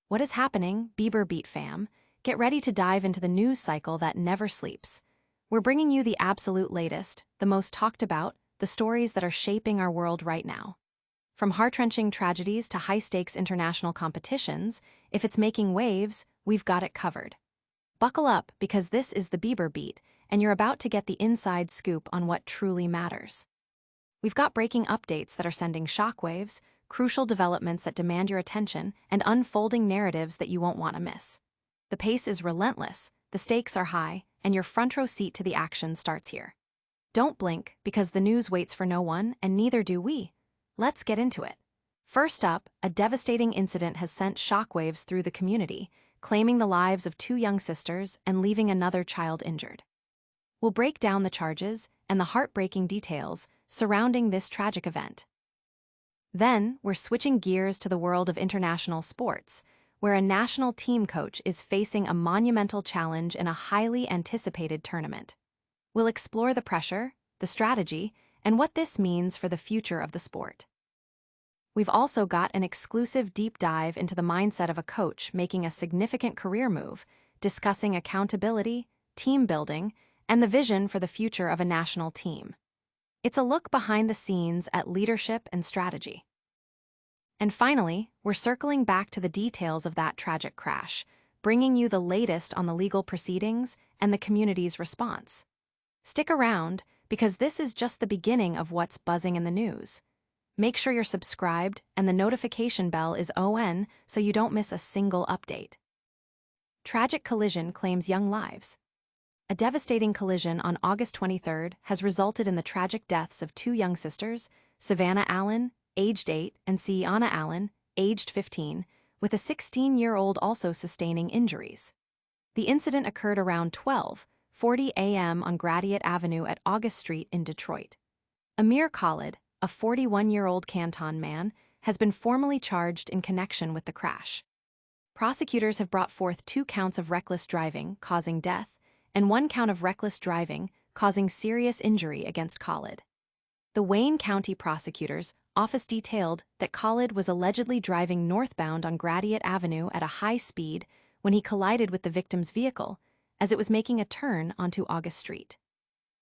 What is happening, Bieber Beat fam? Get ready to dive into the news cycle that never sleeps. We're bringing you the absolute latest, the most talked about, the stories that are shaping our world right now. From heart-wrenching tragedies to high-stakes international competitions, if it's making waves, we've got it covered. Buckle up, because this is the Bieber Beat, and you're about to get the inside scoop on what truly matters. We've got breaking updates that are sending shockwaves, crucial developments that demand your attention, and unfolding narratives that you won't want to miss. The pace is relentless, the stakes are high, and your front row seat to the action starts here. Don't blink, because the news waits for no one, and neither do we. Let's get into it. First up, a devastating incident has sent shockwaves through the community, claiming the lives of two young sisters and leaving another child injured. We'll break down the charges and the heartbreaking details surrounding this tragic event. Then, we're switching gears to the world of international sports, where a national team coach is facing a monumental challenge in a highly anticipated tournament. We'll explore the pressure, the strategy, and what this means for the future of the sport. We've also got an exclusive deep dive into the mindset of a coach making a significant career move, discussing accountability, team building, and the vision for the future of a national team. It's a look behind the scenes at leadership and strategy. And finally, we're circling back to the details of that tragic crash, bringing you the latest on the legal proceedings and the community's response. Stick around, because this is just the beginning of what's buzzing in the news. Make sure you're subscribed and the notification bell is on so you don't miss a single update. Tragic collision claims young lives. A devastating collision on August 23rd has resulted in the tragic deaths of two young sisters, Savannah Allen, aged 8, and Sienna Allen, aged 15, with a 16-year-old also sustaining injuries. The incident occurred around 12:40 a.m. on Gratiot Avenue at August Street in Detroit. Amir Khalid, a 41-year-old Canton man, has been formally charged in connection with the crash. Prosecutors have brought forth 2 counts of reckless driving causing death and 1 count of reckless driving causing serious injury against Khalid. The Wayne County Prosecutor's Office detailed that Khalid was allegedly driving northbound on Gratiot Avenue at a high speed when he collided with the victim's vehicle as it was making a turn onto August Street.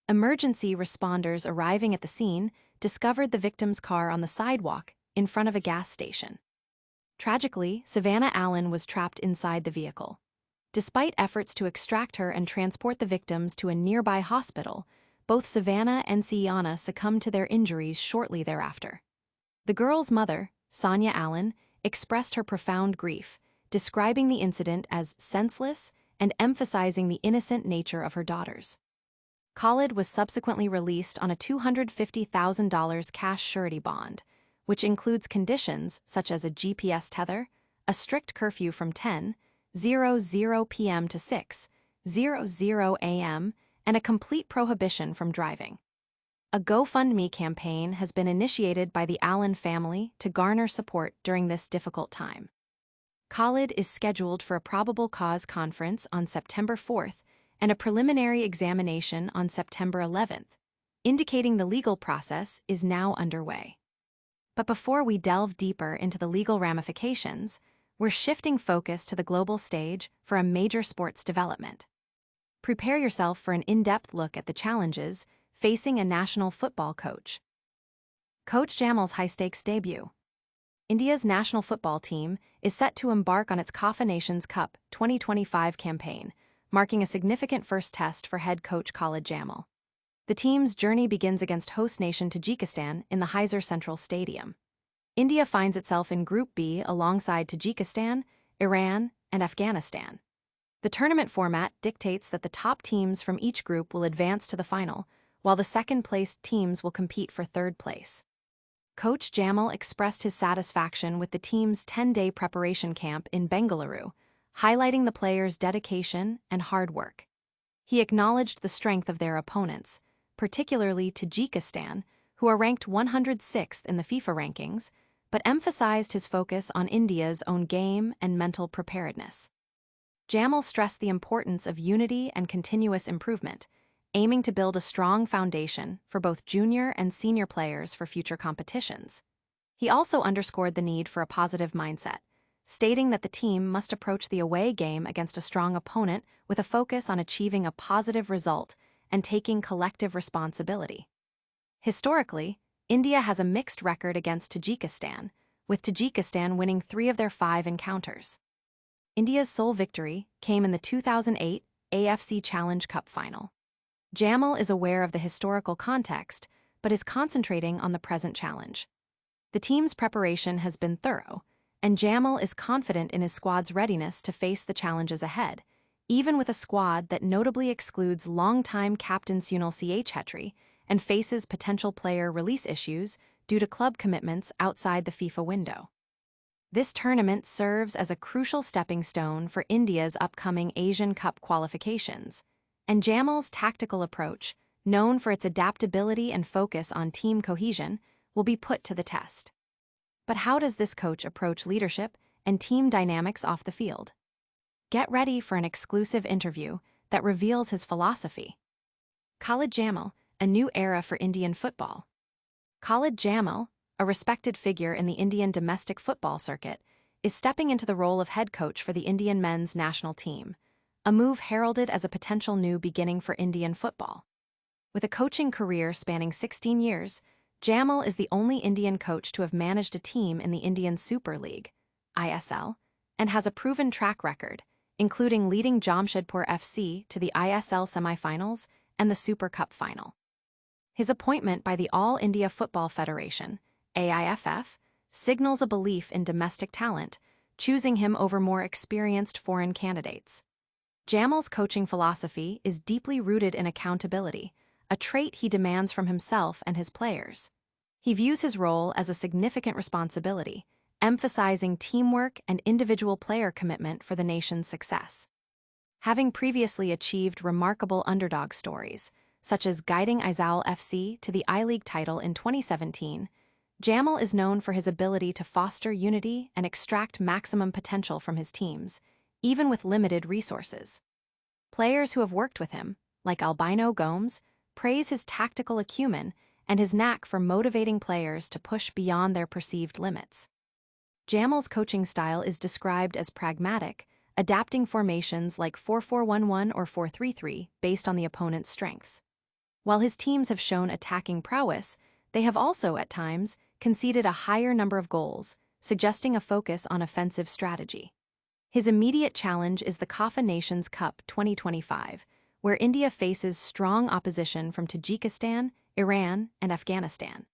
Emergency responders arriving at the scene discovered the victim's car on the sidewalk in front of a gas station. Tragically, Savannah Allen was trapped inside the vehicle. Despite efforts to extract her and transport the victims to a nearby hospital, both Savannah and Sienna succumbed to their injuries shortly thereafter. The girl's mother, Sonia Allen, expressed her profound grief, describing the incident as senseless and emphasizing the innocent nature of her daughters. Khalid was subsequently released on a $250,000 cash surety bond, which includes conditions such as a GPS tether, a strict curfew from 10:00 p.m. to 6:00 a.m., and a complete prohibition from driving. A GoFundMe campaign has been initiated by the Allen family to garner support during this difficult time. Khalid is scheduled for a probable cause conference on September 4th and a preliminary examination on September 11th, indicating the legal process is now underway. But before we delve deeper into the legal ramifications, we're shifting focus to the global stage for a major sports development. Prepare yourself for an in-depth look at the challenges facing a national football coach. Coach Jamil's high-stakes debut. India's national football team is set to embark on its Cafa Nations Cup 2025 campaign, marking a significant first test for head coach Khalid Jamil. The team's journey begins against host nation Tajikistan in the Hyzer Central Stadium. India finds itself in Group B alongside Tajikistan, Iran, and Afghanistan. The tournament format dictates that the top teams from each group will advance to the final, while the second-placed teams will compete for third place. Coach Jamil expressed his satisfaction with the team's 10-day preparation camp in Bengaluru, highlighting the players' dedication and hard work. He acknowledged the strength of their opponents, particularly Tajikistan, who are ranked 106th in the FIFA rankings, but emphasized his focus on India's own game and mental preparedness. Jamil stressed the importance of unity and continuous improvement, aiming to build a strong foundation for both junior and senior players for future competitions. He also underscored the need for a positive mindset, stating that the team must approach the away game against a strong opponent with a focus on achieving a positive result and taking collective responsibility. Historically, India has a mixed record against Tajikistan, with Tajikistan winning 3 of their 5 encounters. India's sole victory came in the 2008 AFC Challenge Cup final. Jamil is aware of the historical context, but is concentrating on the present challenge. The team's preparation has been thorough, and Jamil is confident in his squad's readiness to face the challenges ahead, even with a squad that notably excludes longtime captain Sunil Chhetri and faces potential player release issues due to club commitments outside the FIFA window. This tournament serves as a crucial stepping stone for India's upcoming Asian Cup qualifications, and Jamil's tactical approach, known for its adaptability and focus on team cohesion, will be put to the test. But how does this coach approach leadership and team dynamics off the field? Get ready for an exclusive interview that reveals his philosophy. Khalid Jamil, a new era for Indian football. Khalid Jamil, a respected figure in the Indian domestic football circuit, is stepping into the role of head coach for the Indian men's national team, a move heralded as a potential new beginning for Indian football. With a coaching career spanning 16 years, Jamil is the only Indian coach to have managed a team in the Indian Super League, ISL, and has a proven track record, including leading Jamshedpur FC to the ISL semi-finals and the Super Cup final. His appointment by the All India Football Federation, AIFF, signals a belief in domestic talent, choosing him over more experienced foreign candidates. Jamil's coaching philosophy is deeply rooted in accountability, a trait he demands from himself and his players. He views his role as a significant responsibility, emphasizing teamwork and individual player commitment for the nation's success. Having previously achieved remarkable underdog stories, such as guiding Aizawl FC to the I-League title in 2017, Jamil is known for his ability to foster unity and extract maximum potential from his teams, even with limited resources. Players who have worked with him, like Albino Gomes, praise his tactical acumen and his knack for motivating players to push beyond their perceived limits. Jamil's coaching style is described as pragmatic, adapting formations like 4-4-1-1 or 4-3-3 based on the opponent's strengths. While his teams have shown attacking prowess, they have also, at times, conceded a higher number of goals, suggesting a focus on offensive strategy. His immediate challenge is the Cafa Nations Cup 2025, where India faces strong opposition from Tajikistan, Iran, and Afghanistan.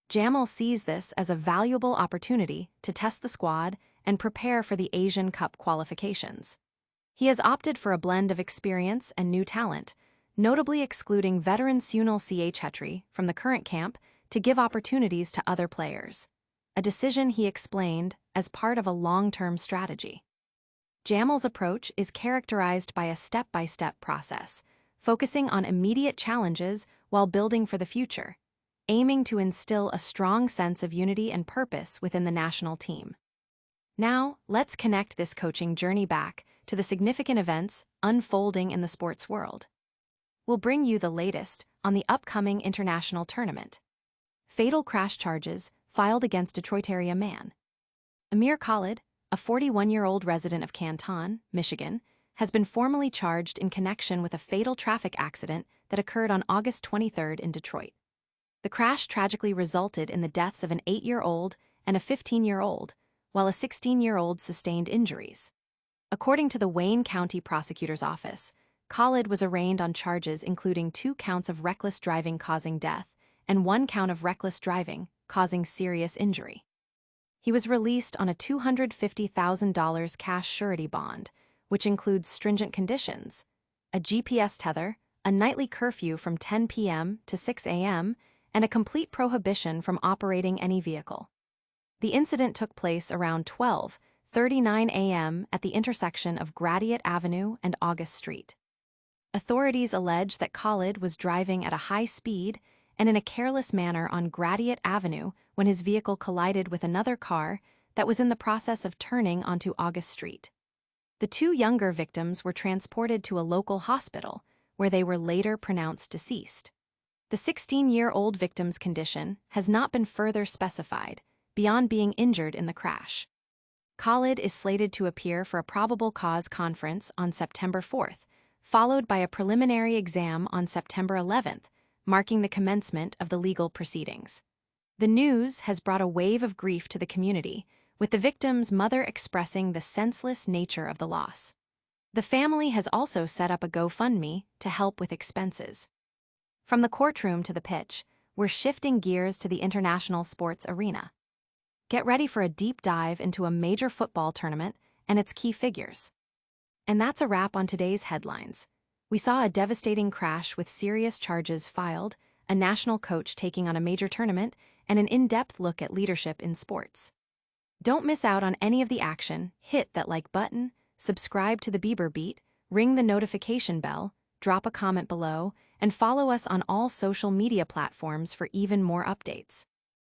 Jamil sees this as a valuable opportunity to test the squad and prepare for the Asian Cup qualifications. He has opted for a blend of experience and new talent, notably excluding veteran Sunil Chhetri from the current camp to give opportunities to other players, a decision he explained as part of a long-term strategy. Jamil's approach is characterized by a step-by-step process, focusing on immediate challenges while building for the future, aiming to instill a strong sense of unity and purpose within the national team. Now, let's connect this coaching journey back to the significant events unfolding in the sports world. We'll bring you the latest on the upcoming international tournament. Fatal crash charges filed against Detroit area man. Amir Khalid, a 41-year-old resident of Canton, Michigan, has been formally charged in connection with a fatal traffic accident that occurred on August 23 in Detroit. The crash tragically resulted in the deaths of an 8-year-old and a 15-year-old, while a 16-year-old sustained injuries. According to the Wayne County Prosecutor's Office, Khalid was arraigned on charges including 2 counts of reckless driving causing death and 1 count of reckless driving causing serious injury. He was released on a $250,000 cash surety bond, which includes stringent conditions: a GPS tether, a nightly curfew from 10 p.m. to 6 a.m., and a complete prohibition from operating any vehicle. The incident took place around 12:39 a.m. at the intersection of Gratiot Avenue and August Street. Authorities allege that Khalid was driving at a high speed and in a careless manner on Gratiot Avenue when his vehicle collided with another car that was in the process of turning onto August Street. The 2 younger victims were transported to a local hospital, where they were later pronounced deceased. The 16-year-old victim's condition has not been further specified, beyond being injured in the crash. Khalid is slated to appear for a probable cause conference on September 4th, followed by a preliminary exam on September 11th, marking the commencement of the legal proceedings. The news has brought a wave of grief to the community, with the victim's mother expressing the senseless nature of the loss. The family has also set up a GoFundMe to help with expenses. From the courtroom to the pitch, we're shifting gears to the international sports arena. Get ready for a deep dive into a major football tournament and its key figures. And that's a wrap on today's headlines. We saw a devastating crash with serious charges filed, a national coach taking on a major tournament, and an in-depth look at leadership in sports. Don't miss out on any of the action. Hit that like button, subscribe to the Bieber Beat, ring the notification bell, drop a comment below, and follow us on all social media platforms for even more updates.